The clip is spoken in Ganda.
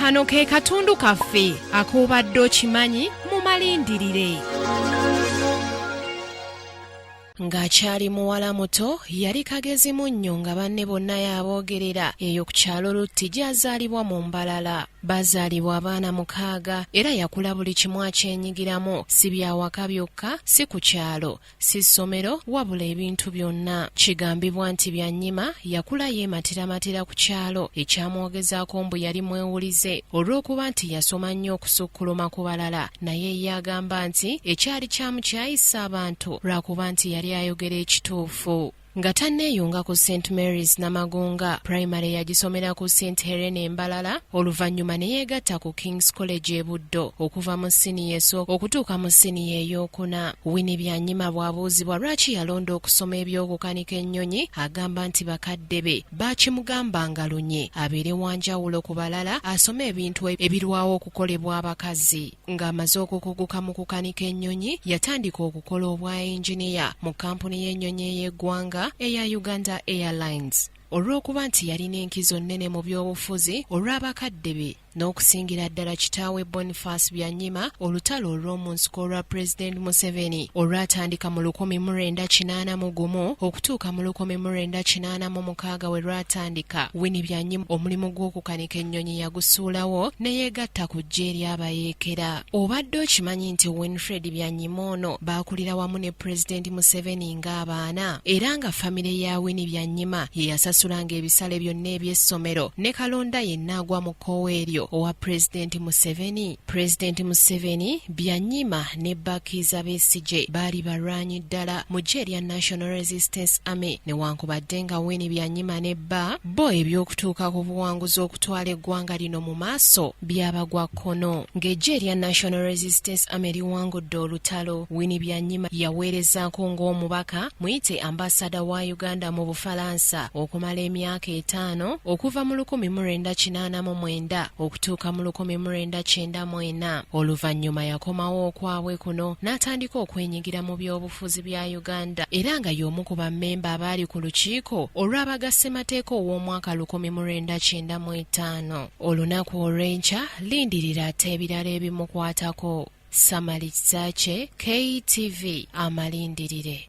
Kano ke katundu kaffe ak'obadde okimanyi mu malindirire. Ng'akyali muwala muto yali kagezi munnyo nga banne bonna yaboogerera eyo ku kyalo Lutti gy'azaalibwa mu Mbalala. Bazaalibwa abaana 6 era yakula buli kimu akyenyigiramu, si byawaka byokka, si ku kyalo, si ssomero wabula ebintu byonna. Kigambibwa nti Byanyima yakula yeematiramatira ku kyalo, ekyamwogezaako mbu yali mwewulize olw'okuba nti yasoma nnyo okusukkuluma ku balala, naye ye agamba nti ekyali kyamukyayisa abantu lwakuba nti yali ayogera ekituufu. Nga tanneeyunga ku St. Mary's Namagunga Primary yagisomera ku St. Helena Mbalala, oluvannyuma ne yeegatta ku King's College e Buddo okuva mu siniya esooka okutuuka mu siniya eyokuna. Winnie Byanyima bw'abuuzibwa lwaki yalonda okusoma eby'okukanika ennyonyi, agamba nti bakadde be baakimugambanga lunye abeere wanjawulo ku balala, asome ebintu ebirwawo okukolebwa abakazi. Ng'amaze okukuguka mu kukanika ennyonyi, yatandika okukola obwa engineer mu kampuni y'ennyonyi ey'eggwanga eya Uganda Airlines. Olw'okuba nti yalina enkizo nnene mu by'obufuzi olw'abakadde be n'okusingira ddala kitaawe Boniface Byanyima, olutalo olw'omu nsiko olwa President Museveni olwatandika mu 1981 okutuuka mu 1986 we lwatandika. Winnie Byanyima omulimu gw'okukanika ennyonyi yagusuulawo ne yeegatta ku ggye ery'abayeekera. Obadde okimanyi nti Winfred Byanyima ono baakulira wamu ne President Museveni ng'abaana, era nga famire ya Winnie Byanyima ye yasasulanga ebisale byonna eby'essomero ne kalonda yenna agwa mu kkowe eryo owa President Museveni. President Museveni, Byanyima ne Bakiza Besigye baali balwanyi ddala mu ggye erya National Resistance Army, newankubadde nga Winnie Byanyima ne bo eby'okutuuka ku buwanguzi okutwala eggwanga lino mu maaso byabagwa kkono. Ng'eggye erya National Resistance Army liwangudde olutalo, Winnie Byanyima yaweerezaako ng'omubaka muyite ambasada wa Uganda mu Bufalansa okumala emyaka 5 okuva mu 1989 okutuuka mu 1994. Oluvannyuma yakomawo okwabwe kuno n'atandika okwenyigira mu by'obufuzi bya Uganda, era nga y'omu ku bammemba abaali ku lukiiko olw'abagassemateeka ow'omwaka 1995. Olunaku olw'enkya lindirira ate ebirala ebimukwatako. Samali Zache, KTV, Amalindirire.